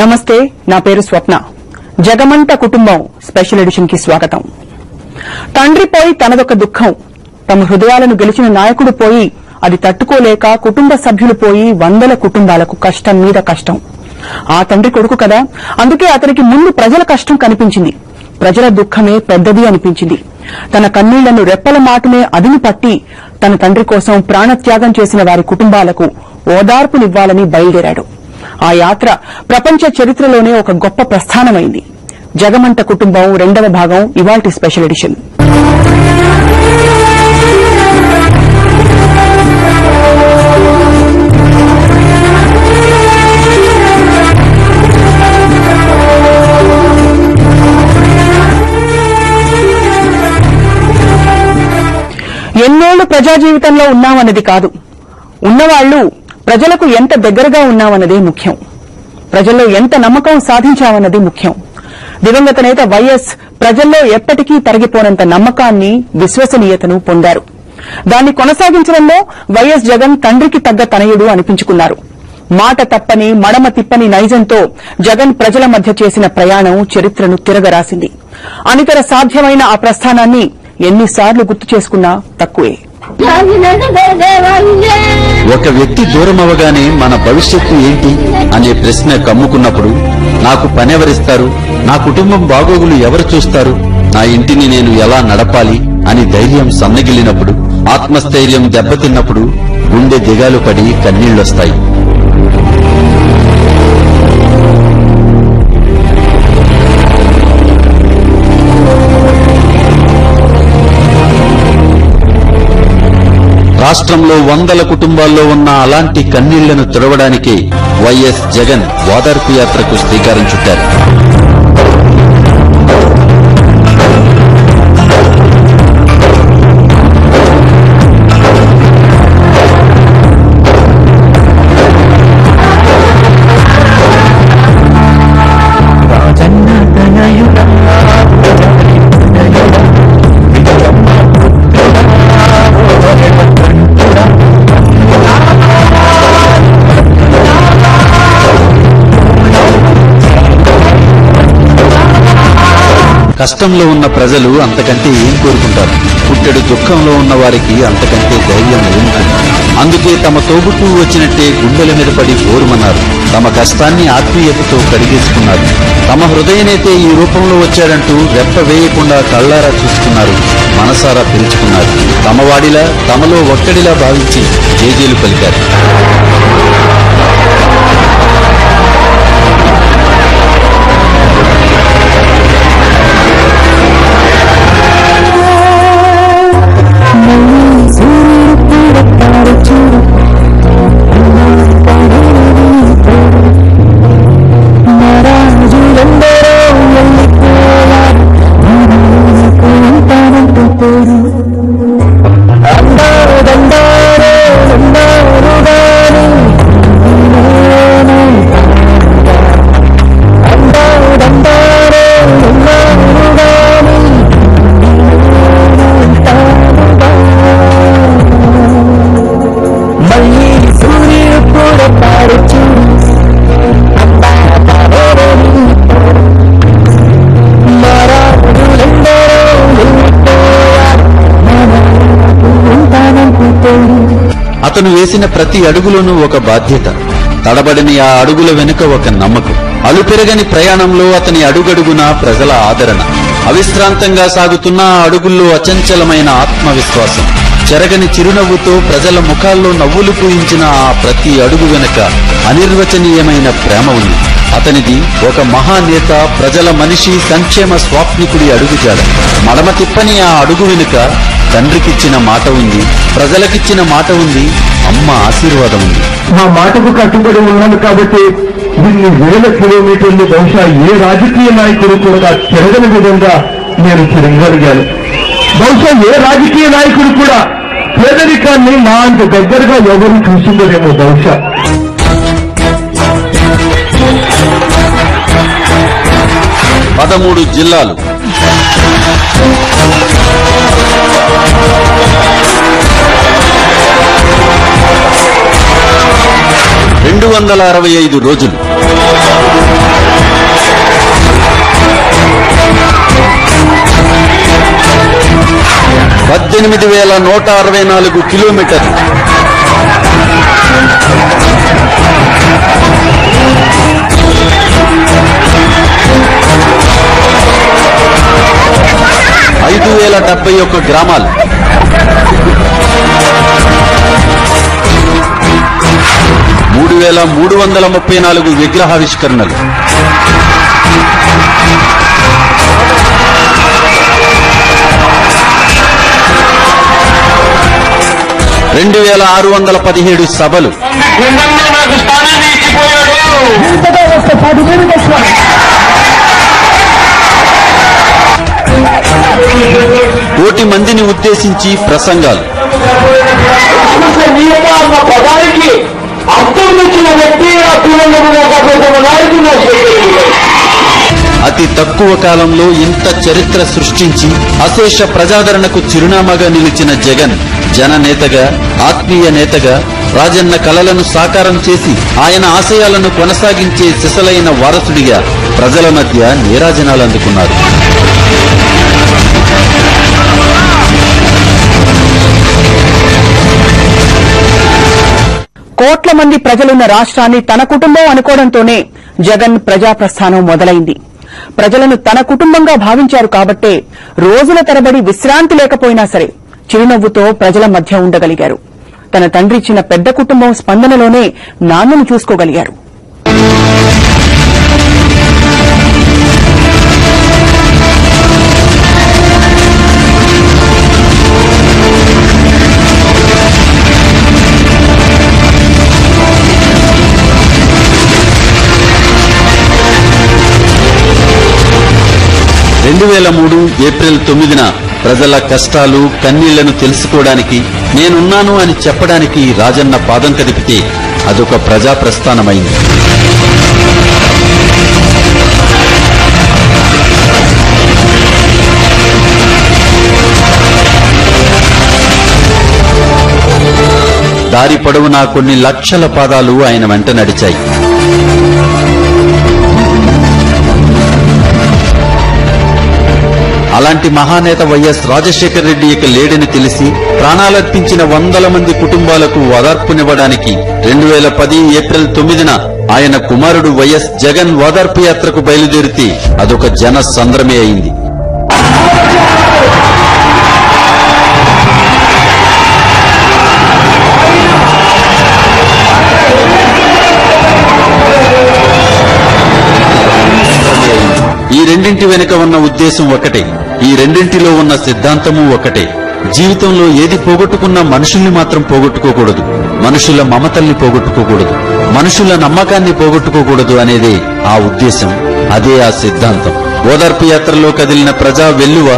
నమస్తే, నా పేరు స్వప్న. జగమంట కుటుంబం స్పెషల్ ఎడిషన్ కి స్వాగతం. తండ్రి పోయి తనదొక దుఃఖం. తమ హృదయాలను గెలిచిన నాయకుడు పోయి అది తట్టుకోలేక కుటుంబ సభ్యులు పోయి వందల కుటుంబాలకు కష్టం మీద కష్టం. ఆ తండ్రి కొడుకు కదా, అందుకే అతనికి ముందు ప్రజల కష్టం కనిపించింది. ప్రజల దుఃఖమే పెద్దది అనిపించింది. తన కన్నీళ్లను రెప్పల మాటనే అదిమి పట్టి తన తండ్రి కోసం ప్రాణత్యాగం చేసిన వారి కుటుంబాలకు ఓదార్పునివ్వాలని బయలుదేరాడు. ఆ యాత్ర ప్రపంచ చరిత్రలోనే ఒక గొప్ప ప్రస్థానమైంది. జగమంట కుటుంబం 2వ భాగం ఇవాల్టి స్పెషల్ ఎడిషన్. ఎన్నేళ్లు ప్రజా జీవితంలో ఉన్నామన్నది కాదు, ఉన్నవాళ్లు ప్రజలకు ఎంత దగ్గరగా ఉన్నామన్నదే ముఖ్యం. ప్రజల్లో ఎంత నమ్మకం సాధించామన్నది ముఖ్యం. దివంగత నేత వైఎస్ ప్రజల్లో ఎప్పటికీ తరిగిపోనంత నమ్మకాన్ని, విశ్వసనీయతను పొందారు. దాన్ని కొనసాగించడంలో వైఎస్ జగన్ తండ్రికి తగ్గ తనయుడు అనిపించుకున్నారు. మాట తప్పని, మడమ తిప్పని నైజంతో జగన్ ప్రజల మధ్య చేసిన ప్రయాణం చరిత్రను తిరగరాసింది. అనితర సాధ్యమైన ఆ ప్రస్థానాన్ని ఎన్నిసార్లు గుర్తు చేసుకున్నా తక్కువే. ఒక వ్యక్తి దూరం అవగానే మన భవిష్యత్తు ఏంటి అనే ప్రశ్న కమ్ముకున్నప్పుడు, నాకు పనెవరిస్తారు, నా కుటుంబం బాగోగులు ఎవరు చూస్తారు, నా ఇంటిని నేను ఎలా నడపాలి అని ధైర్యం సన్నగిల్లినప్పుడు, ఆత్మస్థైర్యం దెబ్బతిన్నప్పుడు గుండె దిగాలు పడి కన్నీళ్లొస్తాయి. రాష్ట్రంలో వందల కుటుంబాల్లో ఉన్న అలాంటి కన్నీళ్లను తుడవడానికే వైఎస్ జగన్ ఓదార్పు యాత్రకు శ్రీకారం చుట్టారు. కష్టంలో ఉన్న ప్రజలు అంతకంటే ఏం కోరుకుంటారు? పుట్టెడు దుఃఖంలో ఉన్న వారికి అంతకంటే ధైర్యం ఏముంటుంది? అందుకే తమ తోబుట్టు వచ్చినట్టే గుండెల మీద పడి బోరుమన్నారు. తమ కష్టాన్ని ఆత్మీయతతో కడిగేసుకున్నారు. తమ హృదయనేతే ఈ రూపంలో వచ్చాడంటూ రెప్ప వేయకుండా కళ్లారా చూసుకున్నారు, మనసారా పిలుచుకున్నారు. తమవాడిలా, తమలో ఒక్కడిలా భావించి జేజేలు పలికారు. అతను వేసిన ప్రతి అడుగులోనూ ఒక బాధ్యత, తడబడిని ఆ అడుగుల వెనుక ఒక నమ్మకం. అలుపెరగని ప్రయాణంలో అతని అడుగడుగునా ప్రజల ఆదరణ, అవిశ్రాంతంగా సాగుతున్న ఆ అడుగుల్లో అచంచలమైన ఆత్మవిశ్వాసం, చెరగని చిరునవ్వుతో ప్రజల ముఖాల్లో నవ్వులు పూయించిన ఆ ప్రతి అడుగు వెనుక అనిర్వచనీయమైన ప్రేమ ఉంది. అతనిది ఒక మహానేత, ప్రజల మనిషి, సంక్షేమ స్వాప్నికుడి అడుగుజాడ. మడమ తిప్పని ఆ అడుగు వెనుక తండ్రికిచ్చిన మాట ఉంది, ప్రజలకిచ్చిన మాట ఉంది, అమ్మ ఆశీర్వాదం ఉంది. ఆ మాటకు కట్టుబడి ఉన్నాను కాబట్టి దీన్ని వేల కిలోమీటర్లు బహుశా ఏ రాజకీయ నాయకుడు కూడా తిరగని విధంగా నేను తిరగలిగాను. బహుశా ఏ రాజకీయ నాయకుడు కూడా పేదరికాన్ని నా అంత దగ్గరగా ఎవరు చూసిందరేమో బహుశా. 13 జిల్లాలు, 265 రోజులు 18,164 కిలోమీటర్లు. ఐదు 5,071 గ్రామాలు. 3,334 విగ్రహావిష్కరణలు. 2,617 సభలు. కోటి మందిని ఉద్దేశించి ప్రసంగాలు. అతి తక్కువ కాలంలో ఇంత చరిత్ర సృష్టించి అశేష ప్రజాదరణకు చిరునామాగా నిలిచిన జగన్ జననేతగా, ఆత్మీయ నేతగా, రాజన్న కలలను సాకారం చేసి ఆయన ఆశయాలను కొనసాగించే సిసలైన వారసుడిగా ప్రజల మధ్య నీరాజనాలు అందుకున్నారు. కోట్ల మంది ప్రజలున్న రాష్ట్రాన్ని తన కుటుంబం అనుకోవడంతోనే జగన్ ప్రజాప్రస్థానం మొదలైంది. ప్రజలను తన కుటుంబంగా భావించారు కాబట్టే రోజుల తరబడి విశ్రాంతి లేకపోయినా సరే చిరునవ్వుతో ప్రజల మధ్య ఉండగలిగారు. తన తండ్రి ఇచ్చిన పెద్ద కుటుంబం స్పందనలోనే నాన్నను చూసుకోగలిగారు. ఏప్రిల్ 9న ప్రజల కష్టాలు, కన్నీళ్లను తెలుసుకోవడానికి, నేనున్నాను అని చెప్పడానికి రాజన్న పాదం కదిపితే అదొక ప్రజాప్రస్థానమైంది. దారి పొడవునా కొన్ని లక్షల పాదాలు ఆయన వెంట నడిచాయి. అలాంటి మహానేత వైఎస్ రాజశేఖర రెడ్డి ఇక లేడని తెలిసి ప్రాణాలర్పించిన వందల మంది కుటుంబాలకు ఓదార్పునివ్వడానికి 2010 ఏప్రిల్ 9న ఆయన కుమారుడు వైఎస్ జగన్ ఓదార్పు యాత్రకు బయలుదేరితే అదొక జన సంద్రమే అయింది. ఈ రెండింటి వెనుక ఉన్న ఉద్దేశం ఒకటే, ఈ రెండింటిలో ఉన్న సిద్ధాంతము ఒకటే. జీవితంలో ఏది పోగొట్టుకున్నా మనుషుల్ని మాత్రం పోగొట్టుకోకూడదు, మనుషుల మమతల్ని పోగొట్టుకోకూడదు, మనుషుల నమ్మకాన్ని పోగొట్టుకోకూడదు అనేదే ఆ ఉద్దేశం, అదే ఆ సిద్ధాంతం. ఓదార్పు యాత్రలో కదిలిన ప్రజా వెల్లువ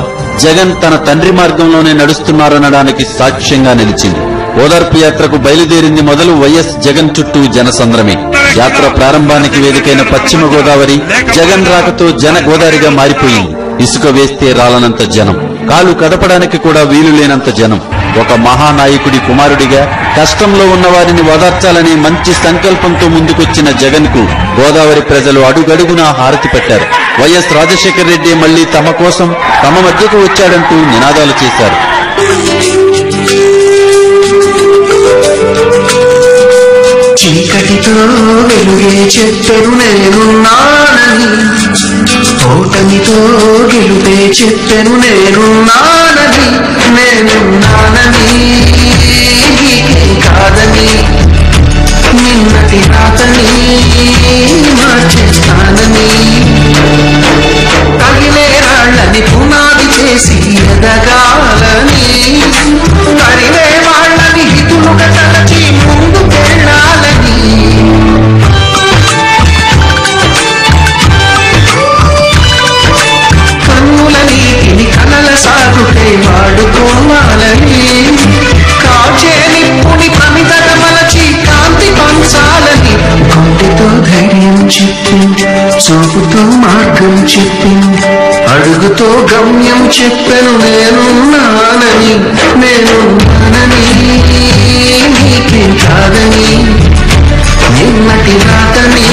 జగన్ తన తండ్రి మార్గంలోనే నడుస్తున్నారనడానికి సాక్ష్యంగా నిలిచింది. ఓదార్పు యాత్రకు బయలుదేరింది మొదలు వైఎస్ జగన్ చుట్టూ జనసంద్రమే. యాత్ర ప్రారంభానికి వేదికైన పశ్చిమ గోదావరి జగన్ రాకతో జన గోదావరిగా మారిపోయింది. ఇసుక వేస్తే రాలనంత జనం, కాలు కదపడానికి కూడా వీలు లేనంత జనం. ఒక మహానాయకుడి కుమారుడిగా కష్టంలో ఉన్న వారిని ఓదార్చాలనే మంచి సంకల్పంతో ముందుకొచ్చిన జగన్ కు గోదావరి ప్రజలు అడుగడుగునా హారతి పెట్టారు. వైఎస్ రాజశేఖర రెడ్డి మళ్లీ తమ కోసం తమ మధ్యకు వచ్చాడంటూ నినాదాలు చేశారు. చీకటితో వెలుగే చెప్పెను నేనున్నానని, ఓటమితో గెలుపే చెప్పెను నేనున్నానని, నేనున్నానని కాదని నిన్నటి రాతని మార్చేస్తానని, తగిలే రాళ్ళని పునాది చేసి ఎదగాలని, తగిలే వాళ్ళని హితులుగా తలచి ముందుకెళ్ళాలని, కన్నుల నీటిని కలల సాగుకై వాడుకోవాలని, కాచే నిప్పుని ప్రమిదల మలచి కాంతి పంచాలని, గుండెతో ధైర్యం చెప్పింది, చూపుతో మార్గం చెప్పింది, అడుగుతో గమ్యం చెప్పెను నేనున్నానని, నేనున్నానని నీకేం కాదని, నిన్నటి రాతని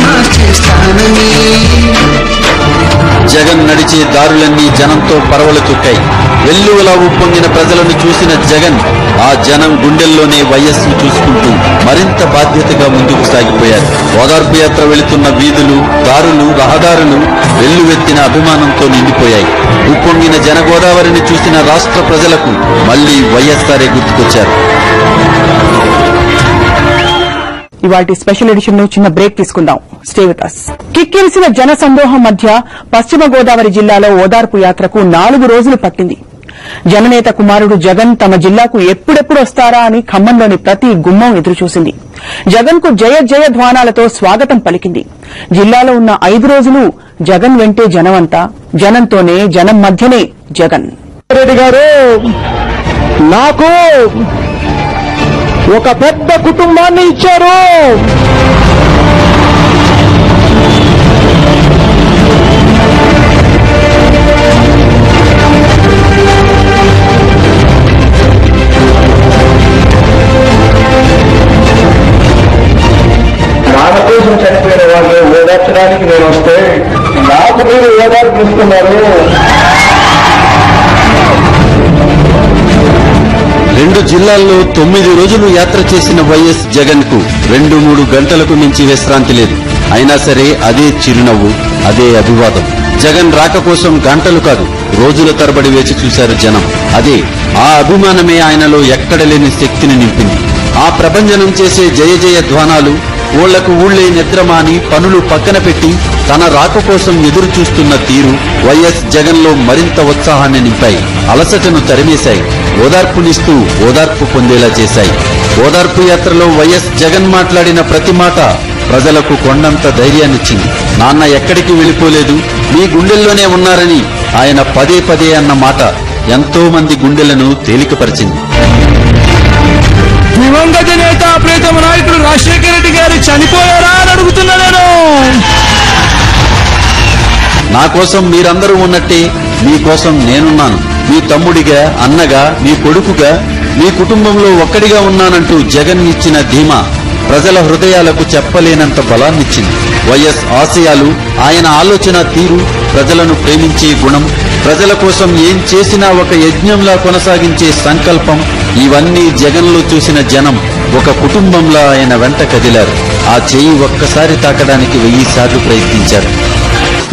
మార్చేస్తానని. జగన్ నడిచే దారులన్నీ జనంతో పరవలు తొక్కాయి. వెల్లువలా ఉప్పొంగిన ప్రజలను చూసిన జగన్ ఆ జనం గుండెల్లోనే వైఎస్ను చూసుకుంటూ మరింత బాధ్యతగా ముందుకు సాగిపోయారు. ఓదార్పు యాత్ర వెళుతున్న వీధులు, దారులు, రహదారులు వెల్లువెత్తిన అభిమానంతో నిండిపోయాయి. ఉప్పొంగిన జనగోదావరిని చూసిన రాష్ట్ర ప్రజలకు మళ్లీ వైఎస్ఆరే గుర్తుకొచ్చారు. ఇవాల్టి స్పెషల్ ఎడిషన్ లో చిన్న బ్రేక్ తీసుకుందాం. Stay with us. కిక్కిరిసిన జన సందోహం మధ్య పశ్చిమ గోదావరి జిల్లాలో ఓదార్పు యాత్రకు 4 రోజులు పట్టింది. జననేత కుమారుడు జగన్ తమ జిల్లాకు ఎప్పుడెప్పుడు వస్తారా అని ఖమ్మంలోని ప్రతి గుమ్మం ఎదురుచూసింది. జగన్ కు జయ జయ ధ్వానాలతో స్వాగతం పలికింది. జిల్లాలో ఉన్న 5 రోజులు జగన్ వెంటే జనమంతా, జనంతోనే, జనం మధ్యనే జగన్. రెడ్డి గారు నాకు ఒక పెద్ద కుటుంబాన్ని ఇచ్చారు. నాన్న కోసం చనిపోయిన వాళ్ళు ఓదార్చడానికి నేను వస్తే నాకు మీరు ఓదార్పిస్తున్నారు. 2 జిల్లాల్లో 9 రోజులు యాత్ర చేసిన వైఎస్ జగన్ కు 2-3 గంటలకు మించి విశ్రాంతి లేదు. అయినా సరే అదే చిరునవ్వు, అదే అభివాదం. జగన్ రాక కోసం గంటలు కాదు, రోజుల తరబడి వేచి చూశారు జనం. అదే ఆ అభిమానమే ఆయనలో ఎక్కడ లేని శక్తిని నింపింది. ఆ ప్రభంజనం చేసే జయ జయ ధ్వానాలు ఊళ్లకు ఊళ్లే నిద్రమాని పనులు పక్కన పెట్టి తన రాక కోసం ఎదురు చూస్తున్న తీరు వైఎస్ జగన్ లో మరింత ఉత్సాహాన్ని నింపాయి. అలసటను తరిమేశాయి. ఓదార్పునిస్తూ ఓదార్పు పొందేలా చేశాయి. ఓదార్పు యాత్రలో వైఎస్ జగన్ మాట్లాడిన ప్రతి మాట ప్రజలకు కొండంత ధైర్యాన్నిచ్చింది. నాన్న ఎక్కడికి వెళ్లిపోలేదు, మీ గుండెల్లోనే ఉన్నారని ఆయన పదే పదే అన్న మాట ఎంతో మంది గుండెలను తేలికపరిచింది. దివంగత నేత ప్రియతమ నాయకుడు రాజశేఖర రెడ్డి గారు చనిపోయారా అని అడుగుతున్నా నేను. నా కోసం మీరందరూ ఉన్నట్టే మీకోసం నేనున్నాను. మీ తమ్ముడిగా, అన్నగా, మీ కొడుకుగా, మీ కుటుంబంలో ఒక్కడిగా ఉన్నానంటూ జగన్ ఇచ్చిన ధీమా ప్రజల హృదయాలకు చెప్పలేనంత బలాన్నిచ్చింది. వైఎస్ ఆశయాలు, ఆయన ఆలోచన తీరు, ప్రజలను ప్రేమించే గుణం, ప్రజల కోసం ఏం చేసినా ఒక యజ్ఞంలా కొనసాగించే సంకల్పం, ఇవన్నీ జగన్లో చూసిన జనం ఒక కుటుంబంలా ఆయన వెంట కదిలారు. ఆ చేయి ఒక్కసారి తాకడానికి 1000 సార్లు ప్రయత్నించారు.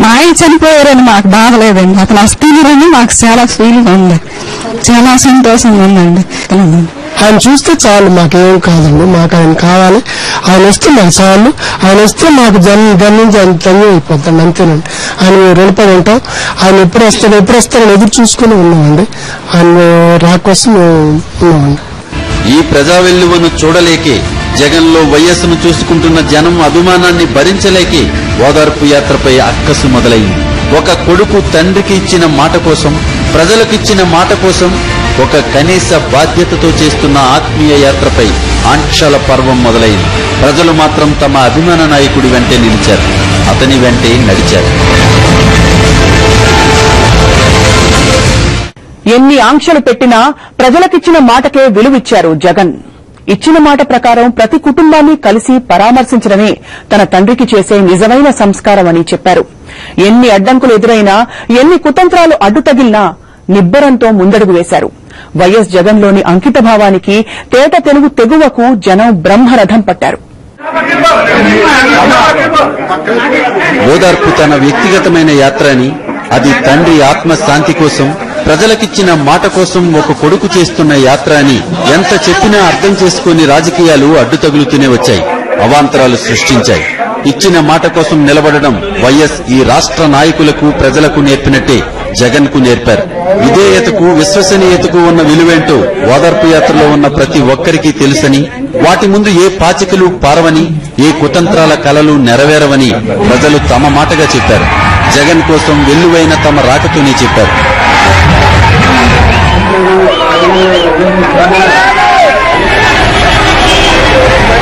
మా ఆయన చనిపోయారని మాకు బాధలేదండి, అతను వస్తున్నారని మాకు చాలా ఫీలింగ్ ఉంది, చాలా సంతోషంగా ఉందండి. ఆయన చూస్తే చాలు, మాకేం కాదండి, మాకు ఆయన కావాలి. ఆయన వస్తే మాకు చాలు, ఆయన వస్తే మాకు దాని నుంచి ఆయన ధన్యం అయిపోతాడు, అంతేనండి. ఆయన రుణపడి ఉంటాం. ఆయన ఎప్పుడు వస్తారని ఎదురు చూసుకుని ఉన్నామండి. ఆయన రాకోసం ఉన్నామండి. ఈ ప్రజా వెల్లువను చూడలేకే, జగన్లో వైఎస్ను చూసుకుంటున్న జనం అభిమానాన్ని భరించలేకే ఓదార్పు యాత్రపై అక్కసు మొదలైంది. ఒక కొడుకు తండ్రికి ఇచ్చిన మాట కోసం, ప్రజలకిచ్చిన మాట కోసం, ఒక కనీస బాధ్యతతో చేస్తున్న ఆత్మీయ యాత్రపై ఆంక్షల పర్వం మొదలైంది. ప్రజలు మాత్రం తమ అభిమాన నాయకుడి వెంటే నిలిచారు, అతని వెంటే నడిచారు. ఎన్ని ఆంక్షలు పెట్టినా ప్రజలకిచ్చిన మాటకే విలువిచ్చారు జగన్. ఇచ్చిన మాట ప్రకారం ప్రతి కుటుంబాన్ని కలిసి పరామర్శించడమే తన తండ్రికి చేసే నిజమైన సంస్కారమని చెప్పారు. ఎన్ని అడ్డంకులు ఎదురైనా, ఎన్ని కుతంత్రాలు అడ్డు తగిలినా నిబ్బరంతో ముందడుగు వేశారు. వైఎస్ జగన్లోని అంకితభావానికి, తేట తెలుగు తెగువకు జనం బ్రహ్మరథం పట్టారు. ఓదార్పు తన వ్యక్తిగతమైన యాత్ర అని, అది తండ్రి ఆత్మశాంతి కోసం, ప్రజలకిచ్చిన మాట కోసం ఒక కొడుకు చేస్తున్న యాత్ర అని ఎంత చెప్పినా అర్థం చేసుకుని రాజకీయాలు అడ్డు తగులుతూనే వచ్చాయి, అవాంతరాలు సృష్టించాయి. ఇచ్చిన మాట కోసం నిలబడడం వైఎస్ ఈ రాష్ట్ర నాయకులకు, ప్రజలకు నేర్పినట్టే జగన్ కు నేర్పారు. విధేయతకు, విశ్వసనీయతకు ఉన్న విలువేంటో ఓదార్పు యాత్రలో ఉన్న ప్రతి ఒక్కరికి తెలుసని, వాటి ముందు ఏ పాచికలు పారవని, ఏ కుతంత్రాల కలలు నెరవేరవని ప్రజలు తమ మాటగా చెప్పారు. జగన్ కోసం వెల్లువైన తమ రాకతోనే చెప్పారు.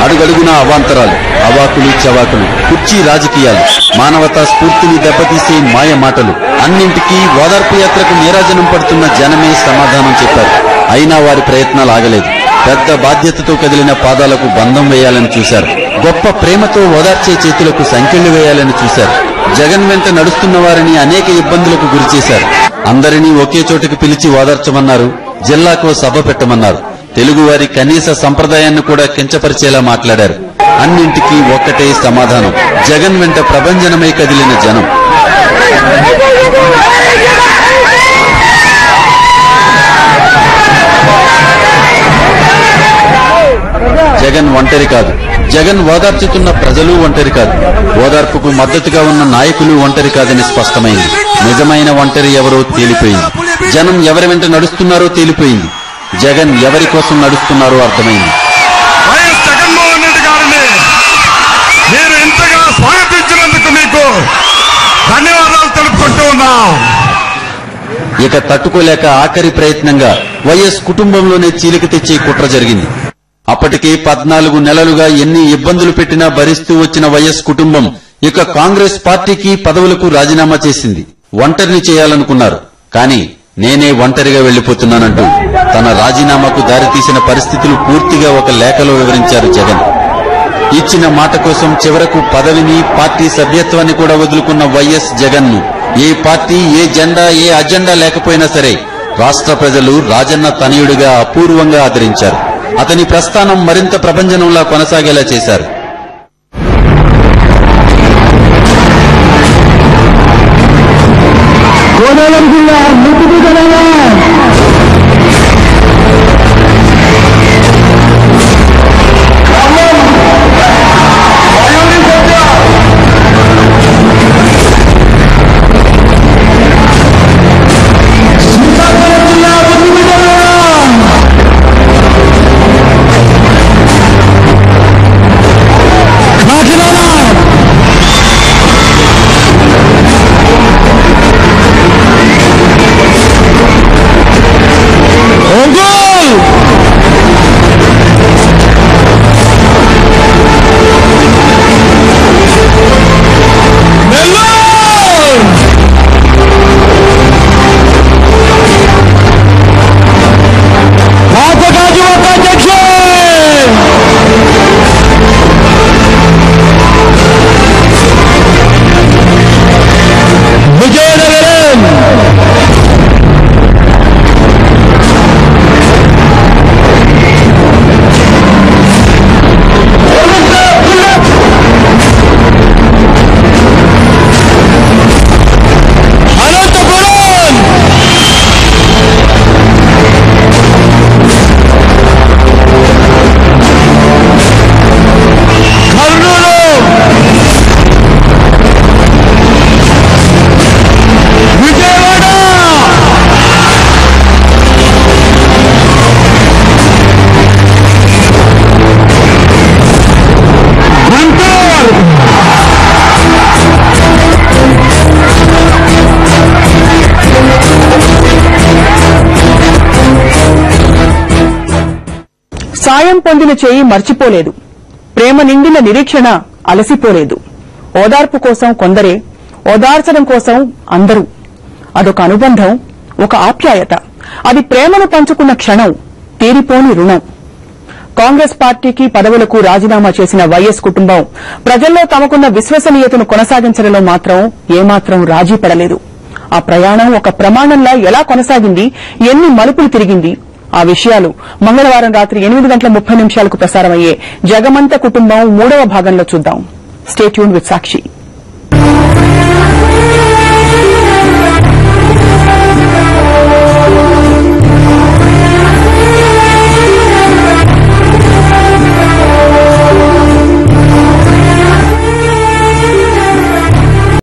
అడుగడుగునా అవాంతరాలు, అవాకులు చవాకులు, కుర్చీ రాజకీయాలు, మానవతా స్ఫూర్తిని దెబ్బతీసే మాయ మాటలు, అన్నింటికీ ఓదార్పు యాత్రకు నీరాజనం పడుతున్న జనమే సమాధానం చెప్పారు. అయినా వారి ప్రయత్నాలు ఆగలేదు. పెద్ద బాధ్యతతో కదిలిన పాదాలకు బంధం వేయాలని చూశారు. గొప్ప ప్రేమతో ఓదార్చే చేతులకు సంకెళ్లు వేయాలని చూశారు. జగన్ వెంట నడుస్తున్న వారిని అనేక ఇబ్బందులకు గురిచేశారు. అందరినీ ఒకే చోటికి పిలిచి ఓదార్చమన్నారు. జిల్లాకు సభ పెట్టమన్నారు. తెలుగువారి కనీస సంప్రదాయాన్ని కూడా కించపరిచేలా మాట్లాడారు. అన్నింటికీ ఒక్కటే సమాధానం, జగన్ వెంట ప్రభంజనమై కదిలిన జనం. జగన్ ఒంటరి కాదు, జగన్ ఓదార్చుతున్న ప్రజలు ఒంటరి కాదు, ఓదార్పుకు మద్దతుగా ఉన్న నాయకులు ఒంటరి కాదని స్పష్టమైంది. నిజమైన ఒంటరి ఎవరో తేలిపోయింది. జనం ఎవరి వెంట నడుస్తున్నారో తేలిపోయింది. జగన్ ఎవరి కోసం నడుస్తున్నారో అర్థమైంది. వైఎస్ జగన్మోహన్ రెడ్డి గారిని మీరు ఇంతగా స్వాగతించినందుకు మీకు ధన్యవాదాలు తెలుపుకుంటూ ఉన్నాం. ఇక తట్టుకోలేక ఆఖరి ప్రయత్నంగా వైఎస్ కుటుంబంలోనే చీలిక తెచ్చే కుట్ర జరిగింది. అప్పటికే 14 నెలలుగా ఎన్ని ఇబ్బందులు పెట్టినా భరిస్తూ వచ్చిన వైఎస్ కుటుంబం ఇక కాంగ్రెస్ పార్టీకి పదవులకు రాజీనామా చేసింది. ఒంటరిని చేయాలనుకున్నారు. కానీ నేనే ఒంటరిగా వెళ్లిపోతున్నానంటూ తన రాజీనామాకు దారితీసిన పరిస్థితులు పూర్తిగా ఒక లేఖలో వివరించారు జగన్. ఇచ్చిన మాట కోసం చివరకు పదవిని, పార్టీ సభ్యత్వాన్ని కూడా వదులుకున్న వైఎస్ జగన్ ను ఏ పార్టీ, ఏ జెండా, ఏ అజెండా లేకపోయినా సరే రాష్ట్ర ప్రజలు రాజన్న తనయుడిగా అపూర్వంగా ఆదరించారు. అతని ప్రస్థానం మరింత ప్రభంజనంలా కొనసాగేలా చేశారు. గోదావరి జిల్లా ముట్టుకు జనాలా సాయం పొందిన చేయి మర్చిపోలేదు. ప్రేమ నిండిన నిరీక్షణ అలసిపోలేదు. ఓదార్పు కోసం కొందరే, ఓదార్చడం కోసం అందరూ. అదొక అనుబంధం, ఒక ఆప్యాయత. అది ప్రేమను పంచుకున్న క్షణం, తీరిపోని రుణం. కాంగ్రెస్ పార్టీకి పదవులకు రాజీనామా చేసిన వైఎస్ కుటుంబం ప్రజల్లో తమకున్న విశ్వసనీయతను కొనసాగించడంలో మాత్రం ఏమాత్రం రాజీ పడలేదు. ఆ ప్రయాణం ఒక ప్రమాణంలా ఎలా కొనసాగింది, ఎన్ని మలుపులు తిరిగింది, ఆ విషయాలు మంగళవారం రాత్రి 8:30 ప్రసారమయ్యే జగమంత కుటుంబం 3వ భాగంలో చూద్దాం. Stay tuned with Sakshi.